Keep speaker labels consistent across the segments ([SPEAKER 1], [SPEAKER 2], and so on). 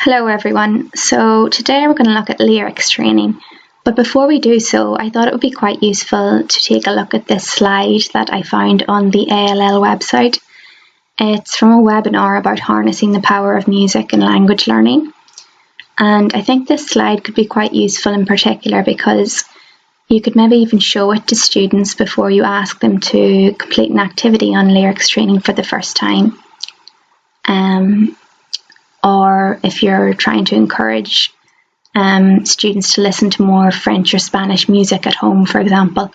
[SPEAKER 1] Hello everyone, so today we're going to look at lyrics training, but before we do so I thought it would be quite useful to take a look at this slide that I found on the ALL website. It's from a webinar about harnessing the power of music in language learning, and I think this slide could be quite useful in particular because you could maybe even show it to students before you ask them to complete an activity on lyrics training for the first time. Or if you're trying to encourage students to listen to more French or Spanish music at home, for example,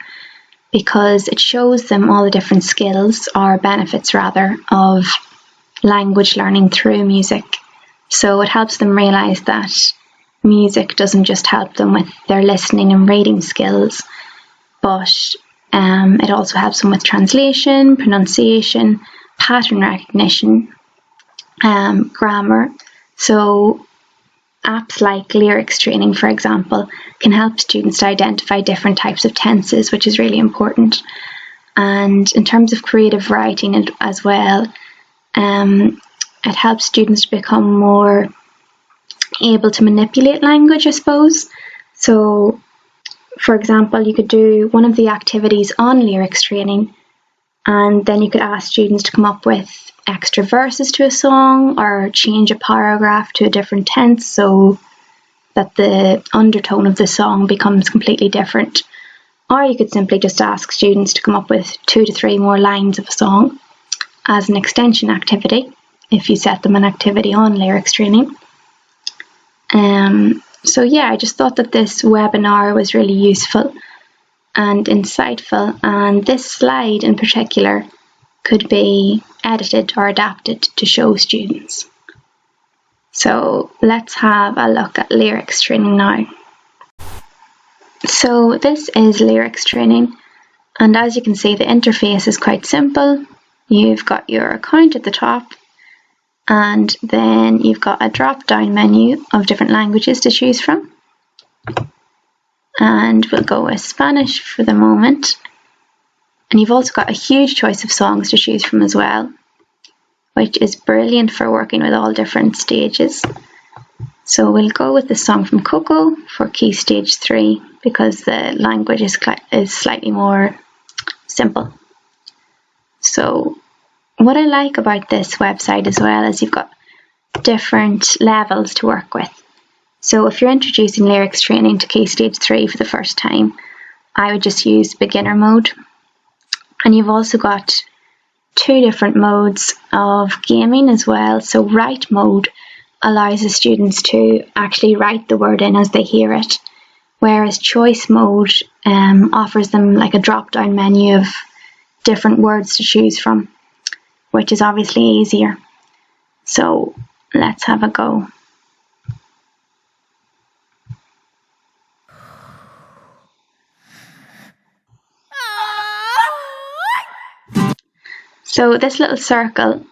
[SPEAKER 1] because it shows them all the different skills, or benefits rather, of language learning through music. So it helps them realise that music doesn't just help them with their listening and reading skills, but it also helps them with translation, pronunciation, pattern recognition, grammar. So apps like lyrics training, for example, can help students to identify different types of tenses, which is really important. And in terms of creative writing as well, it helps students to become more able to manipulate language, I suppose. So for example, you could do one of the activities on lyrics training, and then you could ask students to come up with extra verses to a song or change a paragraph to a different tense so that the undertone of the song becomes completely different. Or you could simply just ask students to come up with 2 to 3 more lines of a song as an extension activity if you set them an activity on lyrics training. So yeah, I just thought that this webinar was really useful and insightful, and this slide in particular could be edited or adapted to show students. So let's have a look at lyrics training now. So this is lyrics training, and as you can see, the interface is quite simple. You've got your account at the top, and then you've got a drop down menu of different languages to choose from, and we'll go with Spanish for the moment. And you've also got a huge choice of songs to choose from as well, which is brilliant for working with all different stages. So we'll go with the song from Coco for Key Stage 3 because the language is slightly more simple. So what I like about this website as well is you've got different levels to work with. So if you're introducing lyrics training to Key Stage 3 for the first time, I would just use beginner mode. And you've also got 2 different modes of gaming as well. So write mode allows the students to actually write the word in as they hear it, whereas choice mode offers them like a drop down menu of different words to choose from, which is obviously easier. So let's have a go. So this little circle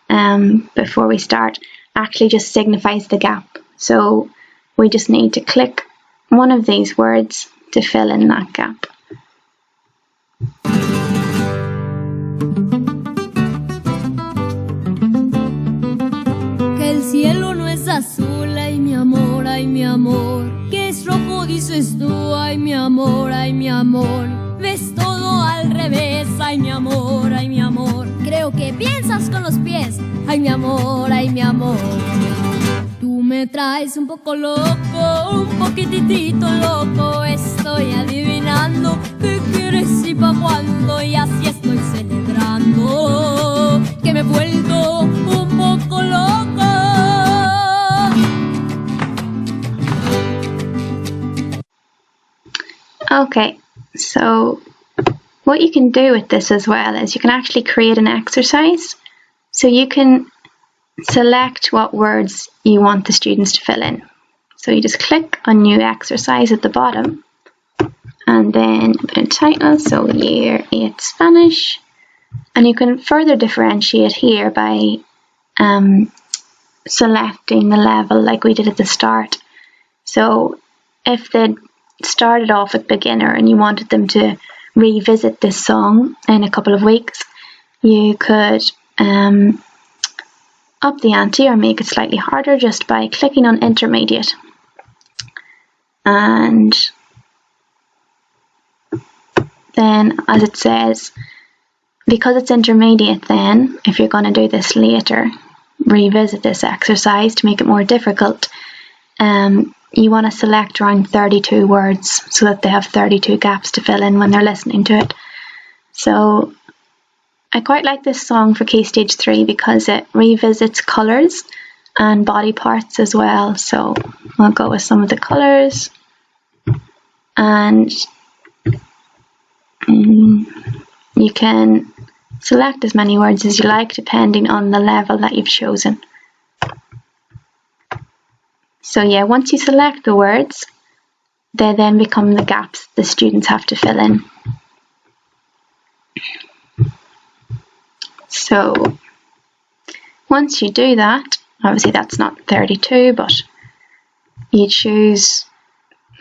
[SPEAKER 1] before we start actually just signifies the gap. So we just need to click one of these words to fill in that gap.
[SPEAKER 2] Que el cielo no es azul, ay mi amor, ay mi amor. Que es rojo dices tú, ay mi amor, ay mi amor. Ves todo al revés, ay mi amor, ay mi amor. Creo que piensas con los pies, ay mi amor, ay mi amor. Tú me traes un poco loco, un poquitito loco. Estoy adivinando qué quieres y pa' cuándo, y así estoy celebrando que me he vuelto un poco loco.
[SPEAKER 1] Okay, so what you can do with this as well is you can actually create an exercise. So you can select what words you want the students to fill in. So you just click on new exercise at the bottom and then put in title, so Year 8 Spanish, and you can further differentiate here by selecting the level like we did at the start. So if they started off with beginner and you wanted them to revisit this song in a couple of weeks, you could up the ante or make it slightly harder just by clicking on intermediate. And then, as it says, because it's intermediate, then if you're going to do this later, revisit this exercise to make it more difficult, you want to select around 32 words so that they have 32 gaps to fill in when they're listening to it. So I quite like this song for Key Stage 3 because it revisits colours and body parts as well. So I'll go with some of the colours, and you can select as many words as you like depending on the level that you've chosen. So yeah, once you select the words, they then become the gaps the students have to fill in. So once you do that, obviously that's not 32, but you choose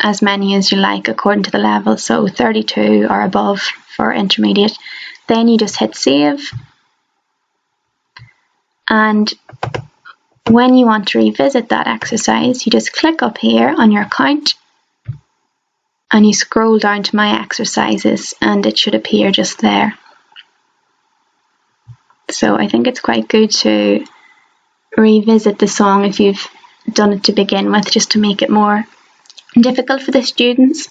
[SPEAKER 1] as many as you like according to the level, so 32 or above for intermediate. Then you just hit save, and when you want to revisit that exercise, you just click up here on your account and you scroll down to my exercises and it should appear just there. So I think it's quite good to revisit the song if you've done it to begin with, just to make it more difficult for the students,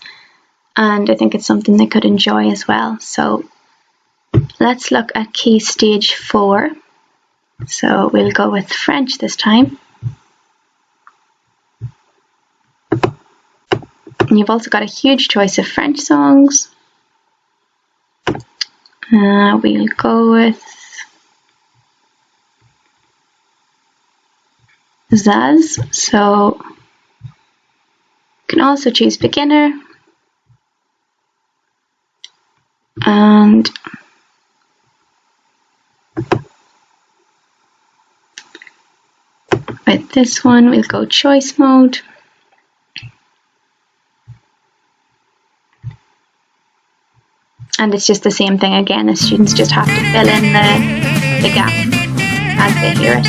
[SPEAKER 1] and I think it's something they could enjoy as well. So let's look at Key Stage 4. So we'll go with French this time. And you've also got a huge choice of French songs. We'll go with Zaz. So you can also choose beginner, and with this one we'll go choice mode. And it's just the same thing again, the students just have to fill in the gap as they hear it.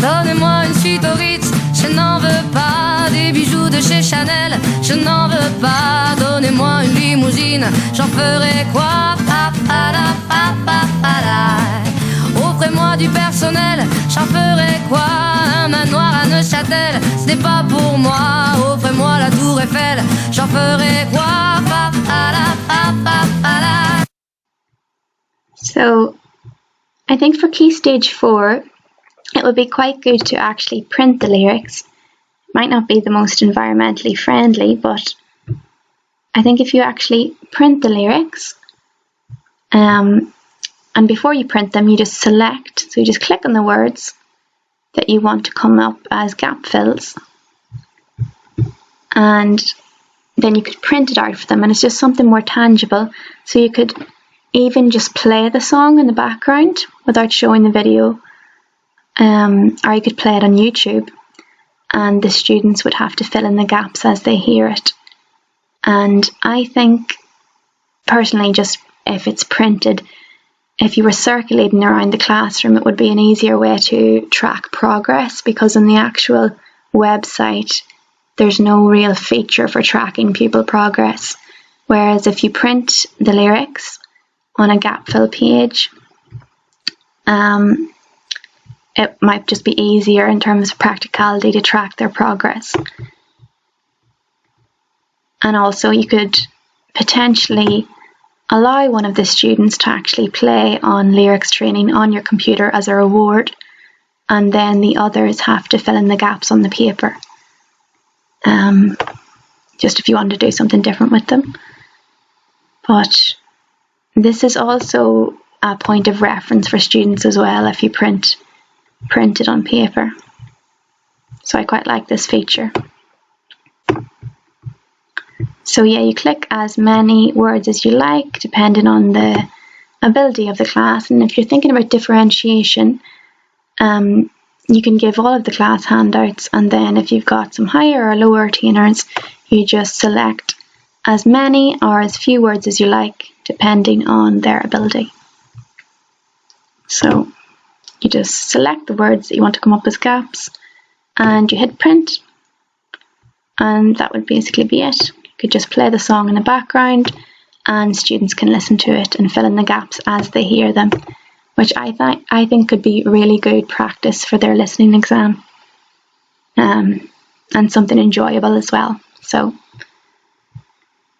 [SPEAKER 2] Donnez-moi une suite au Ritz, je n'en veux pas. Des bijoux de chez Chanel, je n'en veux pas. Donnez-moi une limousine, j'en ferai quoi? Offrez-moi du personnel, j'en ferai quoi? Un manoir à Neuchâtel, ce n'est pas pour moi. Offrez-moi la tour Eiffel, j'en ferai quoi?
[SPEAKER 1] So I think for Key Stage 4 it would be quite good to actually print the lyrics. It might not be the most environmentally friendly, but I think if you actually print the lyrics, and before you print them you just select, so you just click on the words that you want to come up as gap fills, and then you could print it out for them, and it's just something more tangible. So you could even just play the song in the background without showing the video. Or you could play it on YouTube and the students would have to fill in the gaps as they hear it. And I think personally, just if it's printed, if you were circulating around the classroom, it would be an easier way to track progress, because on the actual website there's no real feature for tracking pupil progress. Whereas if you print the lyrics on a gap fill page, it might just be easier in terms of practicality to track their progress. And also you could potentially allow one of the students to actually play on lyrics training on your computer as a reward, and then the others have to fill in the gaps on the paper. Just if you want to do something different with them. But this is also a point of reference for students as well if you print it on paper. So I quite like this feature. So yeah, you click as many words as you like depending on the ability of the class, and if you're thinking about differentiation, you can give all of the class handouts, and then if you've got some higher or lower retainers, you just select as many or as few words as you like, depending on their ability. So you just select the words that you want to come up as gaps and you hit print, and that would basically be it. You could just play the song in the background and students can listen to it and fill in the gaps as they hear them, which I think could be really good practice for their listening exam, and something enjoyable as well. So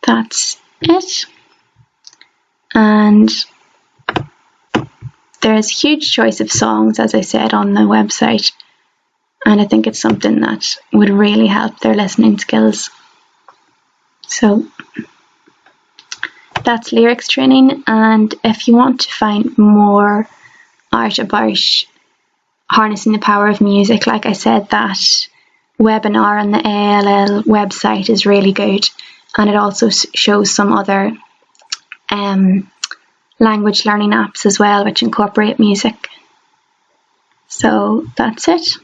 [SPEAKER 1] that's it. And there's a huge choice of songs, as I said, on the website, and I think it's something that would really help their listening skills. So that's lyrics training, and if you want to find more out about harnessing the power of music, like I said, that webinar on the ALL website is really good, and it also shows some other language learning apps as well which incorporate music. So that's it.